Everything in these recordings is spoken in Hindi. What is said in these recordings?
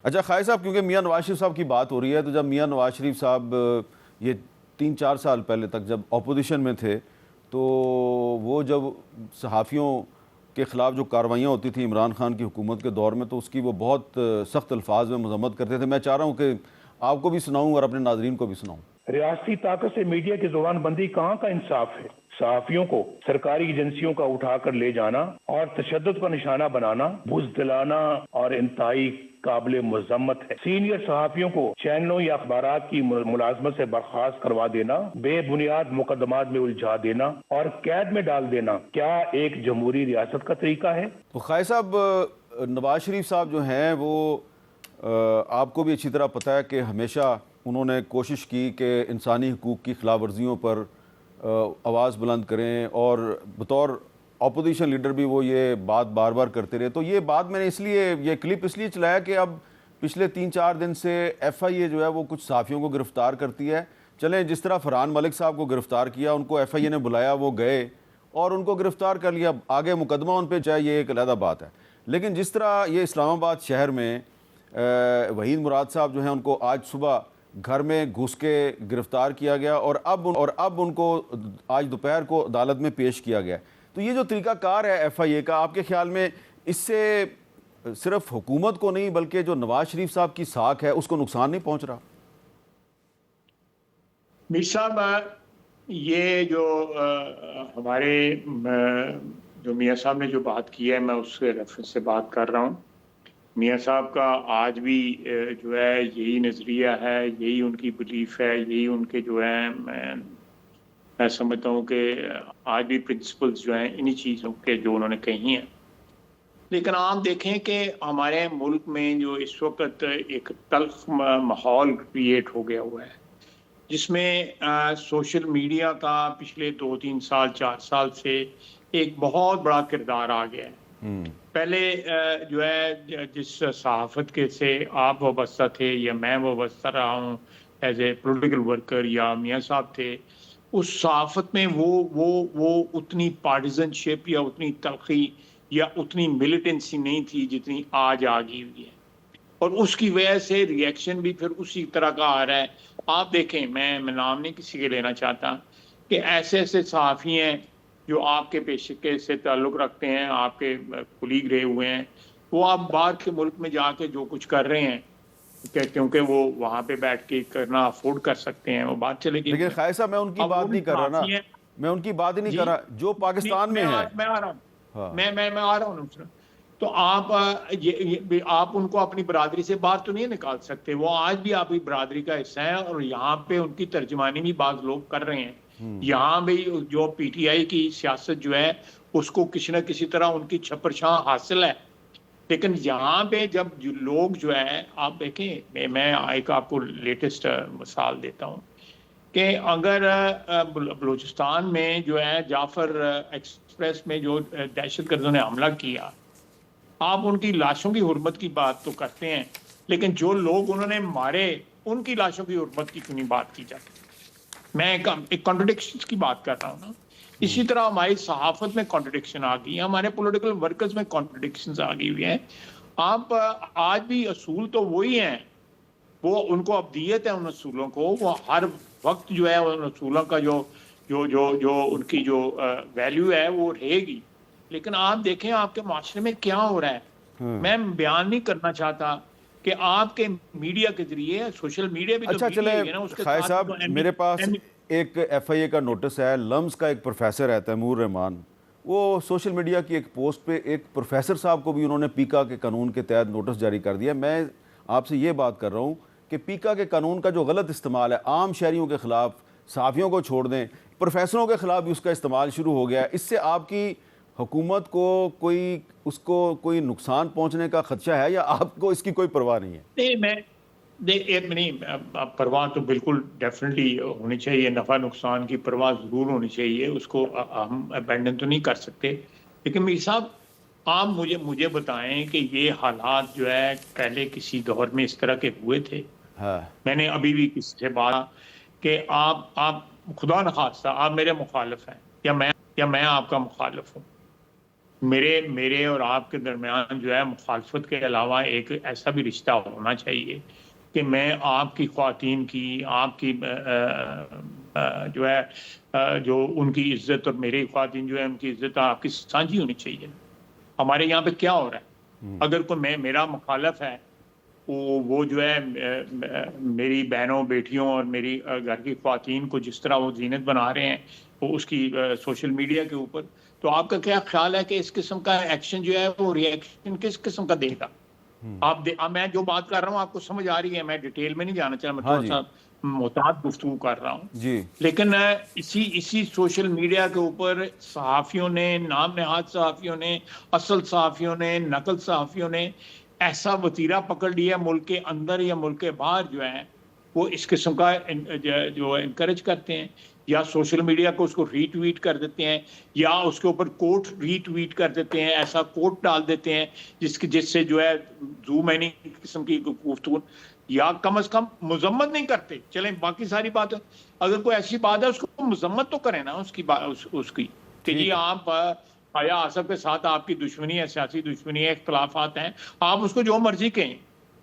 अच्छा खाई साहब, क्योंकि मियाँ नवाज शरीफ साहब की बात हो रही है, तो जब मियाँ नवाज शरीफ साहब ये 3-4 साल पहले तक जब अपोजिशन में थे, तो वो जब सहाफ़ियों के ख़िलाफ़ जो कार्रवाइयाँ होती थी इमरान खान की हुकूमत के दौर में, तो उसकी वो बहुत सख्त अल्फाज में मज़म्मत करते थे। मैं चाह रहा हूँ कि आपको भी सुनाऊँ और अपने नाज़रीन को भी सुनाऊँ। रियासती ताकत से मीडिया की जुबानबंदी कहाँ का इंसाफ है। सहाफियों को सरकारी एजेंसियों का उठाकर ले जाना और तशद्दुद का निशाना बनाना बुज़दिलाना और इंतहाई काबिल मजम्मत है। सीनियर सहाफियों को चैनलों या अखबारात की मुलाजमत से बर्खास्त करवा देना, बेबुनियाद मुकदमात में उलझा देना और कैद में डाल देना क्या एक जमहूरी रियासत का तरीका है? तो खाई साहब, नवाज शरीफ साहब जो हैं वो आपको भी अच्छी तरह पता है कि हमेशा उन्होंने कोशिश की कि इंसानी हकूक़ की खिलाफ वर्जियों पर आवाज़ बुलंद करें, और बतौर अपोजिशन लीडर भी वो ये बात बार बार करते रहे। तो ये बात मैंने इसलिए, ये क्लिप इसलिए चलाया कि अब पिछले 3-4 दिन से FIA जो है वो कुछ सहाफ़ियों को गिरफ़्तार करती है। चलें, जिस तरह फ़रहान मलिक साहब को गिरफ़्तार किया, उनको FIA ने बुलाया, वो गए और उनको गिरफ़्तार कर लिया, आगे मुकदमा उन पर चाहे, ये एक अलग बात है। लेकिन जिस तरह ये इस्लामाबाद शहर में वहीद मुराद साहब जो हैं, उनको आज सुबह घर में घुस के गिरफ़्तार किया गया और अब उनको आज दोपहर को अदालत में पेश किया गया। तो ये जो तरीक़ाकार है FIA का, आपके ख़्याल में इससे सिर्फ हुकूमत को नहीं बल्कि जो नवाज शरीफ साहब की साख है उसको नुकसान नहीं पहुँच रहा? मीर साहब, ये जो हमारे जो मियाँ साहब ने जो बात की है, मैं उसके रेफरेंस से बात कर रहा हूँ। मियाँ साहब का आज भी जो है यही नज़रिया है, यही उनकी बिलीफ है, यही उनके जो है, मैं समझता हूँ कि आज भी प्रिंसिपल्स जो हैं इन्हीं चीज़ों के जो उन्होंने कही हैं। लेकिन आप देखें कि हमारे मुल्क में जो इस वक्त एक तल्ख माहौल क्रिएट हो गया हुआ है, जिसमें सोशल मीडिया का पिछले 2-3 साल 4 साल से एक बहुत बड़ा किरदार आ गया है। पहले जो है जिस सहाफ़त के से आप वाबस्ता थे या मैं वाबस्ता रहा हूँ एज ए पॉलिटिकल वर्कर, या मियाँ साहब थे, उस सहाफ़त में वो उतनी पार्टिजनशिप या उतनी तलखी या उतनी मिलिटेंसी नहीं थी जितनी आज आ गई हुई है, और उसकी वजह से रिएक्शन भी फिर उसी तरह का आ रहा है। आप देखें, मैं नाम नहीं किसी के लेना चाहता, कि ऐसे ऐसे सहाफ़ी हैं जो आपके पेशे से ताल्लुक़ रखते हैं, आपके कुलीग रहे हुए हैं, वो आप बाहर के मुल्क में जाके जो कुछ कर रहे हैं क्योंकि वो वहाँ पे बैठ के करना अफोर्ड कर सकते हैं, वो बात चलेगी। लेकिन खाई साहब, मैं उनकी बात नहीं कर रहा ना, मैं उनकी बात ही नहीं कर रहा जो पाकिस्तान में है। मैं आ रहा हूँ, हाँ। मैं आ रहा हूँ दूसरा। तो आप ये आप उनको अपनी बरादरी से बाहर तो नहीं निकाल सकते, वो आज भी आपकी बरादरी का हिस्सा है, और यहाँ पे उनकी तर्जमानी भी बाज़ लोग कर रहे हैं। यहाँ भी जो PTI की सियासत जो है उसको किसी न किसी तरह उनकी छप्परछां हासिल है। लेकिन यहाँ पे जब लोग जो है, आप देखें, मैं एक आपको लेटेस्ट मिसाल देता हूँ कि अगर बलूचिस्तान में जो है जाफर एक्सप्रेस में जो दहशतगर्दों ने हमला किया, आप उनकी लाशों की हुर्मत की बात तो करते हैं, लेकिन जो लोग उन्होंने मारे उनकी लाशों की हुर्मत की क्यों नहीं बात की जाती? मैं एक कॉन्ट्रडिक्शन की बात कर रहा हूँ ना। इसी तरह हमारी सहाफत में कॉन्ट्रडिक्शन आ गई है, हमारे पॉलिटिकल वर्कर्स में कॉन्ट्रडिक्शन आ गई हुई है। आप आज भी असूल तो वही हैं, वो उनको अब्दियत है उन असूलों को, वो हर वक्त जो है उन असूलों का जो उनकी जो वैल्यू है वो रहेगी। लेकिन आप देखें आपके माशरे में क्या हो रहा है। मैं बयान नहीं करना चाहता कि आपके मीडिया के जरिए, सोशल मीडिया भी तो अच्छा चले है ना, उसके खाई साथ साहब, मेरे पास एक FIA का नोटिस है। लम्स का एक प्रोफेसर है तैमूर रहमान, वो सोशल मीडिया की एक पोस्ट पे एक प्रोफेसर साहब को भी उन्होंने पीका के कानून के तहत नोटिस जारी कर दिया। मैं आपसे ये बात कर रहा हूँ कि पीका के कानून का जो गलत इस्तेमाल है आम शहरियों के ख़िलाफ़, सहाफ़ियों को छोड़ दें, प्रोफेसरों के ख़िलाफ़ भी उसका इस्तेमाल शुरू हो गया है। इससे आपकी हुकूमत को कोई नुकसान पहुँचने का ख़दशा है, या आपको इसकी कोई परवाह नहीं है? नहीं, परवाह तो बिल्कुल डेफिनेटली होनी चाहिए, नफ़ा नुकसान की परवाह ज़रूर होनी चाहिए, उसको हम अबैंडन तो नहीं कर सकते। लेकिन मीर साहब, आप मुझे बताएं कि ये हालात जो है पहले किसी दौर में इस तरह के हुए थे? हाँ। मैंने अभी भी किसी से बात कि आप खुदा न खास्ता आप मेरे मुखालिफ हैं या मैं आपका मुखालिफ हूँ, मेरे मेरे और आपके दरमियान जो है मुखालफत के अलावा एक ऐसा भी रिश्ता होना चाहिए कि मैं आपकी ख्वातीन की, आपकी जो है जो उनकी इज्जत और मेरी ख्वातीन जो है उनकी इज्जत आपकी साझी होनी चाहिए। हमारे यहाँ पे क्या हो रहा है, अगर कोई मेरा मुखालफ है, वो जो है मेरी बहनों बेटियों और मेरी घर की ख्वातीन को जिस तरह वो जीनत बना रहे हैं वो उसकी सोशल मीडिया के ऊपर, तो आपका क्या ख्याल है कि इस किस्म का एक्शन जो है वो रिएक्शन किस किस्म का देगा? अब मैं जो बात कर रहा हूँ आपको समझ आ रही है, मैं डिटेल में नहीं जाना चाह रहा, मैं हाँ थोड़ा जी सा मुताद गुफ्तगू कर रहा हूँ। जी। लेकिन इसी इसी सोशल मीडिया के ऊपर सहाफ़ियों ने, नाम नहाद सहाफ़ियों ने, असल सहाफ़ियों ने, नकल सहाफ़ियों ने ऐसा वतीरा पकड़ लिया मुल्क के अंदर या मुल्क के बाहर जो है वो इस किस्म का जो इनकरेज करते हैं, या सोशल मीडिया को उसको रीट्वीट कर देते हैं, या उसके ऊपर कोट रीट्वीट कर देते हैं, ऐसा कोट डाल देते हैं जिससे जो है जू मैनी किस्म की गुफ्तगू, या कम से कम मुजम्मत नहीं करते। चलें बाकी सारी बात, अगर कोई ऐसी बात है उसको मुजम्मत तो करें ना उसकी उसकी कि जी आप आया आसफ के साथ आपकी दुश्मनी है, सियासी दुश्मनी है, इख्तलाफात हैं, आप उसको जो मर्जी कहें,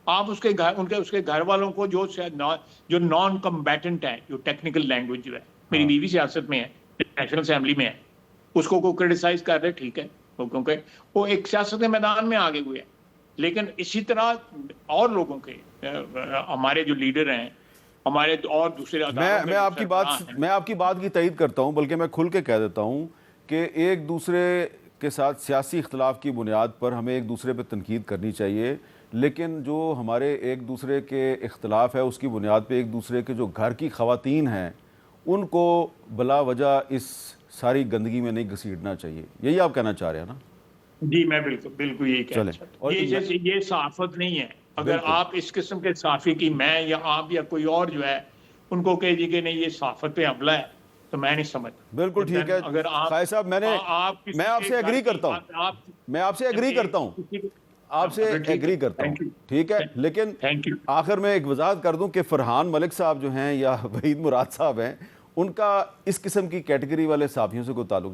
आप उसके घर वालों को जो नॉन कम्बैटेंट है, जो टेक्निकल लैंग्वेज जो है, मेरी बीवी सियासत में है, नेशनल असेंबली में है, उसको को क्रिटिसाइज कर रहे, ठीक है, क्योंकि वो एक सियासत के मैदान में आगे हुए हैं। लेकिन इसी तरह और लोगों के हमारे जो लीडर हैं, हमारे और दूसरे मैं आपकी बात की तईद करता हूं, बल्कि मैं खुल के कह देता हूं कि एक दूसरे के साथ सियासी इख्तलाफ की बुनियाद पर हमें एक दूसरे पर तनकीद करनी चाहिए, लेकिन जो हमारे एक दूसरे के इख्तलाफ है उसकी बुनियाद पर एक दूसरे के जो घर की ख़वातीन हैं उनको बला वजह इस सारी गंदगी में नहीं घसीटना चाहिए। यही आप कहना चाह रहे हैं ना? जी, मैं बिल्कुल यही कहना चाहता हूं। ये सहाफत नहीं है। अगर आप इस किस्म के सहाफ़ी की, मैं या आप या कोई और जो है उनको कह दी कि नहीं ये सहाफत पे हमला है, तो मैं नहीं समझता। बिल्कुल ठीक है। अगर आप खाई साहब, मैं आपसे एग्री करता हूँ, मैं आपसे एग्री करता हूँ, आपसे एग्री करता हूँ, ठीक है। लेकिन आखिर में एक वजाहत कर दूं कि फरहान मलिक साहब जो हैं या वहीद मुराद साहब हैं, उनका इस किस्म की कैटेगरी वाले साफियों से कोई ताल्लुक नहीं।